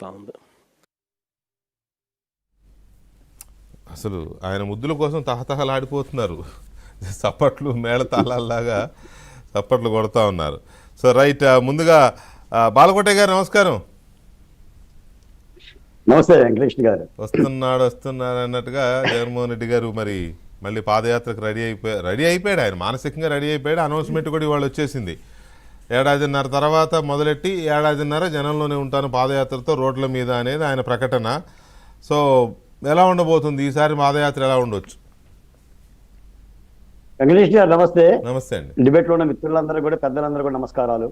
కనిపిస్తూ ఉంది. అసలు ఆయన ముద్దుల కోసం తహతహలాడిపోతున్నారు, చప్పట్లు మేళ తాళాల్లాగా చప్పట్లు కొడతా ఉన్నారు. సో రైట్, ముందుగా బాలకోటయ్య గారు నమస్కారం. నమస్తే వెంకటేష్ గారు. వస్తున్నారు అన్నట్టుగా జగన్మోహన్ రెడ్డి గారు మరి మళ్ళీ పాదయాత్రకు రెడీ అయిపోయాడు. ఆయన మానసికంగా రెడీ అయిపోయాడు. అనౌన్స్మెంట్ కూడా ఇవాళ వచ్చేసింది. 1.5 ఏళ్ల తర్వాత మొదలెట్టి 1.5 ఏళ్ల జనంలోనే ఉంటాను పాదయాత్రతో రోడ్ల మీద అనేది ఆయన ప్రకటన. సో ఎలా ఉండబోతుంది ఈసారి పాదయాత్ర, ఎలా ఉండొచ్చు? వెంకటేష్ గారు నమస్తే. నమస్తే అండి. డిబేట్ లో ఉన్న మిత్రులందరూ కూడా, పెద్దలందరూ కూడా నమస్కారాలు.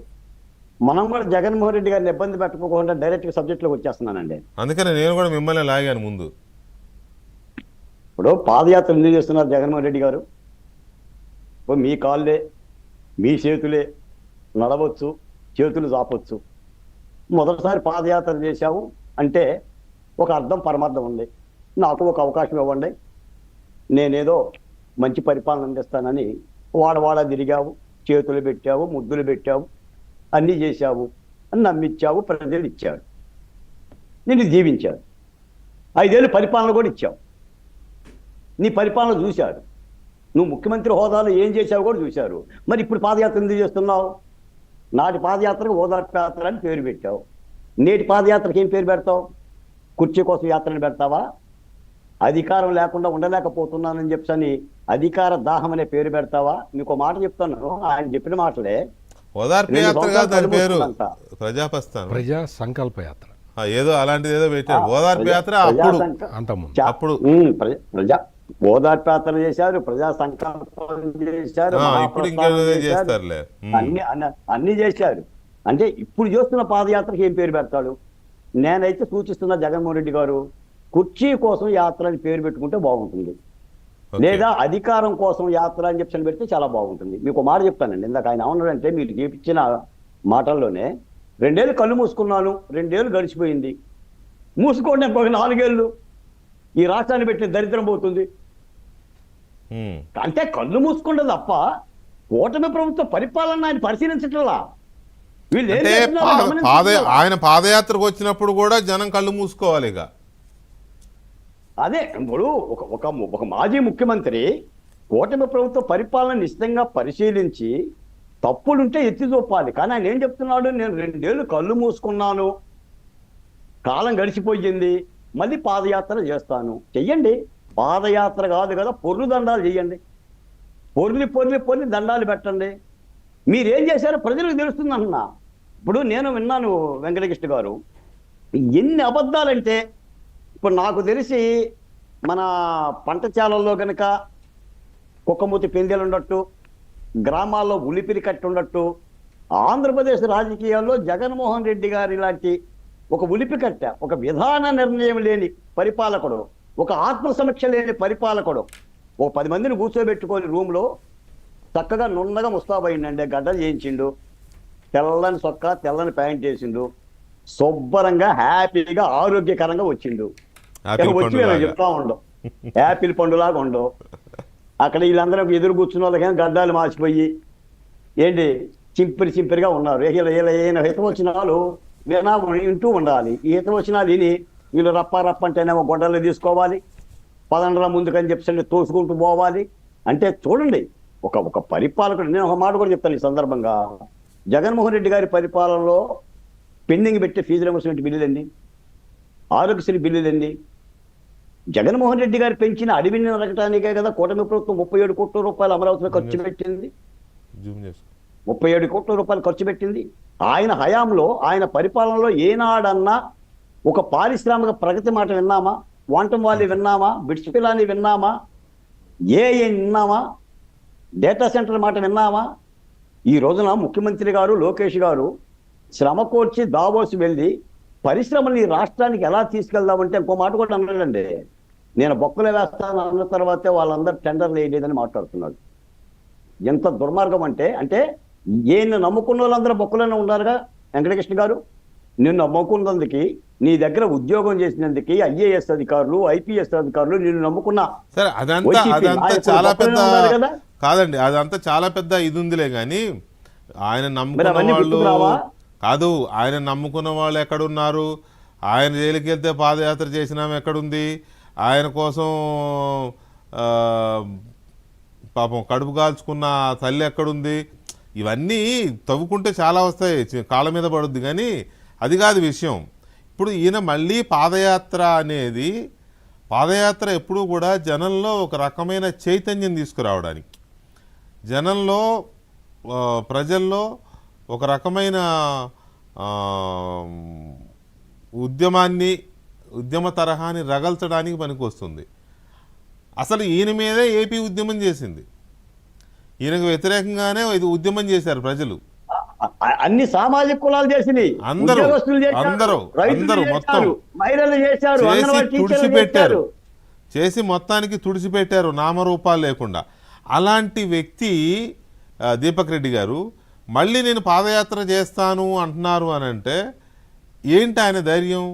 మనం కూడా జగన్మోహన్ రెడ్డి గారిని ఇబ్బంది పెట్టుకోకుండా డైరెక్ట్ గా సబ్జెక్ట్ లోకి వచ్చేస్తున్నానండి. అందుకనే నేను కూడా మిమ్మల్ని లాగాను ముందు. ఇప్పుడు పాదయాత్ర ఎందుకు చేస్తున్నారు జగన్మోహన్ రెడ్డి గారు? ఇప్పుడు మీ కాళ్ళే, మీ చేతులే, నడవచ్చు, చేతులు చాపొచ్చు. మొదటిసారి పాదయాత్ర చేశాము అంటే ఒక అర్థం పరమార్థం ఉంది. నాకు ఒక అవకాశం ఇవ్వండి, నేనేదో మంచి పరిపాలన అందిస్తానని వాడవాడ తిరిగావు, చేతులు పెట్టావు, ముద్దులు పెట్టావు, అన్నీ చేశావు అని నమ్మిచ్చావు. ప్రజలు ఇచ్చాడు, నిన్ను జీవించాడు. 5 ఏళ్ళు పరిపాలన కూడా ఇచ్చావు. నీ పరిపాలన చూశారు. నువ్వు ముఖ్యమంత్రి హోదాలో ఏం చేశావు కూడా చూశారు. మరి ఇప్పుడు పాదయాత్ర ఎందుకు చేస్తున్నావు? నాటి పాదయాత్రకు ఓదార్పు యాత్ర అని పేరు పెట్టావు. నేటి పాదయాత్రకి ఏం పేరు పెడతావు? కుర్చీ కోసం యాత్రని పెడతావా? అధికారం లేకుండా ఉండలేకపోతున్నానని చెప్పని అధికార దాహం అనే పేరు పెడతావా? మీకు మాట చెప్తాను, ఆయన చెప్పిన మాటలే. ఓదార్పు యాత్ర కాదు దాని పేరు, ప్రజా సంకల్ప యాత్ర ఏదో అలాంటిది ఏదో పెట్టారు. ఓదార్పు యాత్ర అప్పుడు ప్రజా ఓదార్పు యాత్ర చేశారు, ప్రజా సంకల్పం చేశారు, అన్ని చేశారు. అంటే ఇప్పుడు చేస్తున్న పాదయాత్రకి ఏం పేరు పెడతాడు? నేనైతే సూచిస్తున్న జగన్మోహన్ రెడ్డి గారు కుర్చీ కోసం యాత్ర అని పేరు పెట్టుకుంటే బాగుంటుంది, లేదా అధికారం కోసం యాత్ర అని చెప్పి పెడితే చాలా బాగుంటుంది. మీకు మాట చెప్తానండి. ఇందాక ఆయన ఏమన్నాడంటే, మీరు చేపించిన మాటల్లోనే 2 ఏళ్ళు కళ్ళు మూసుకున్నాను, 2 ఏళ్ళు గడిచిపోయింది, మూసుకోండి ఒక 4 ఏళ్ళు ఈ రాష్ట్రాన్ని పెట్టిన దరిద్రం పోతుంది అంటే కళ్ళు మూసుకుంటే తప్ప కూటమి ప్రభుత్వ పరిపాలన ఆయన పరిశీలించట్లా. ఆయన పాదయాత్రకు వచ్చినప్పుడు కూడా జనం కళ్ళు మూసుకోవాలి. ఇక అదే ఇప్పుడు ఒక మాజీ ముఖ్యమంత్రి కూటమి ప్రభుత్వ పరిపాలన నిశ్చితంగా పరిశీలించి తప్పులుంటే ఎత్తి చూపాలి. కానీ ఆయన ఏం చెప్తున్నాడు? నేను 2 ఏళ్ళు కళ్ళు మూసుకున్నాను, కాలం గడిచిపోయింది, మళ్ళీ పాదయాత్ర చేస్తాను. చెయ్యండి, పాదయాత్ర కాదు కదా, పొర్లు దండాలు చెయ్యండి. పొర్లి దండాలు పెట్టండి. మీరేం చేశారో ప్రజలకు తెలుస్తుంది అన్నా. ఇప్పుడు నేను విన్నాను వెంకటకృష్ణ గారు, ఎన్ని అబద్ధాలంటే, ఇప్పుడు నాకు తెలిసి మన పంటచాలల్లో కనుక కుక్కమూతి పెందెలు ఉండట్టు, గ్రామాల్లో ఉలిపిరి కట్టి ఉండట్టు, ఆంధ్రప్రదేశ్ రాజకీయాల్లో జగన్మోహన్ రెడ్డి గారి లాంటి ఒక ఉలిపి కట్ట, ఒక విధాన నిర్ణయం లేని పరిపాలకుడు, ఒక ఆత్మసమీక్ష లేని పరిపాలకుడు, ఒక 10 మందిని కూర్చోబెట్టుకొని రూమ్లో చక్కగా నున్నగా ముస్తాబయిండండి, గడ్డలు చేయించిండు, తెల్లని సొక్కా తెల్లని ప్యాంట్ వేసిండు, శుభ్రంగా హ్యాపీగా ఆరోగ్యకరంగా వచ్చిండు. వచ్చి చెప్తా ఉండవు, యాపిల్ పండులాగా ఉండవు. అక్కడ వీళ్ళందరూ ఎదురు కూర్చున్న వాళ్ళకి గడ్డాలు మార్చిపోయి ఏంటి చింపిరిగా ఉన్నారు. ఈత వచ్చిన వాళ్ళు వింటూ ఉండాలి. ఈత వచ్చిన వాళ్ళు విని వీళ్ళు రప్ప అంటేనేమో గొడ్డలు తీసుకోవాలి, పదండ్ర ముందుకని చెప్పి తోసుకుంటూ పోవాలి. అంటే చూడండి, ఒక పరిపాలకుడు. నేను ఒక మాట కూడా చెప్తాను ఈ సందర్భంగా. జగన్మోహన్ రెడ్డి గారి పరిపాలనలో పెండింగ్ పెట్టే ఫీజు రియంబర్స్మెంట్ బిల్లులండి, ఆరోగ్యశ్రీ బిల్లులండి, జగన్మోహన్ రెడ్డి గారు పెంచిన అడవిని నరకటానికే కదా కూటమి ప్రభుత్వం 37 కోట్ల రూపాయలు అమరావతిలో ఖర్చు పెట్టింది. 37 కోట్ల రూపాయలు ఖర్చు పెట్టింది. ఆయన హయాంలో, ఆయన పరిపాలనలో ఏనాడన్నా ఒక పారిశ్రామిక ప్రగతి మాట విన్నామా? క్వాంటమ్ వ్యాలీ విన్నామా? బిట్స్ పిలాని విన్నామా? ఏఐ విన్నామా? డేటా సెంటర్ మాట విన్నామా? ఈ రోజున ముఖ్యమంత్రి గారు లోకేష్ గారు శ్రమ కోర్చి దావోస్ వెళ్ళి పరిశ్రమని రాష్ట్రానికి ఎలా తీసుకెళ్దామంటే ఇంకో మాట కూడా అన్నాడండి. నేను బొక్కలు వేస్తాను అన్న తర్వాతే వాళ్ళందరూ టెండర్లు వేయలేదని మాట్లాడుతున్నాడు. ఎంత దుర్మార్గం అంటే ఈయన నమ్ముకున్న వాళ్ళందరూ బొక్కలోనే ఉన్నారుగా వెంకటకృష్ణ గారు. నిన్ను నమ్ముకున్నందుకు, నీ దగ్గర ఉద్యోగం చేసినందుకు ఐఏఎస్ అధికారులు, ఐపీఎస్ అధికారులు నిన్ను నమ్ముకున్నా. సరే, అదంతా చాలా పెద్ద కాదండి, అదంతా చాలా పెద్ద ఇది ఉందిలే. కానీ ఆయన నమ్ముకున్న వాళ్ళు కాదు, ఆయన నమ్ముకున్న వాళ్ళు ఎక్కడున్నారు? ఆయన జైలుకి వెళ్తే పాదయాత్ర చేసినామె ఎక్కడుంది? ఆయన కోసం ఆ, పాపం కడుపు కాల్చుకున్న తల్లి ఎక్కడుంది? ఇవన్నీ తవ్వుకుంటే చాలా వస్తాయి, కాళ్ళ మీద పడుద్ది. కానీ అది కాదు విషయం. ఇప్పుడు ఈయన మళ్ళీ పాదయాత్ర అనేది, పాదయాత్ర ఎప్పుడూ కూడా జనంలో ఒక రకమైన చైతన్యం తీసుకురావడానికి, జనంలో ప్రజల్లో ఒక రకమైన ఆ, ఉద్యమ తరహాని రగల్చడానికి పనికొస్తుంది. అసలు ఈయన మీదే ఏపీ ఉద్యమం చేసింది, ఈయనకు వ్యతిరేకంగానే ఇది ఉద్యమం చేశారు ప్రజలు. అన్ని సామాజిక కులాలు చేసినాయి, అందరూ ఉద్యోగస్తులు చేశారు, అందరూ రైతులు అందరూ మొత్తం చేశారు, మహిళలు చేశారు, చేసి అంగన్వాడీ టీచర్లు తుడిచిపెట్టారు, చేశారు. చేసి మొత్తానికి తుడిచిపెట్టారు నామరూపాలు లేకుండా. అలాంటి వ్యక్తి దీపక్ రెడ్డి గారు మళ్ళీ నేను పాదయాత్ర చేస్తాను అంటున్నారు అని అంటే ఏంటి ఆయన ధైర్యం?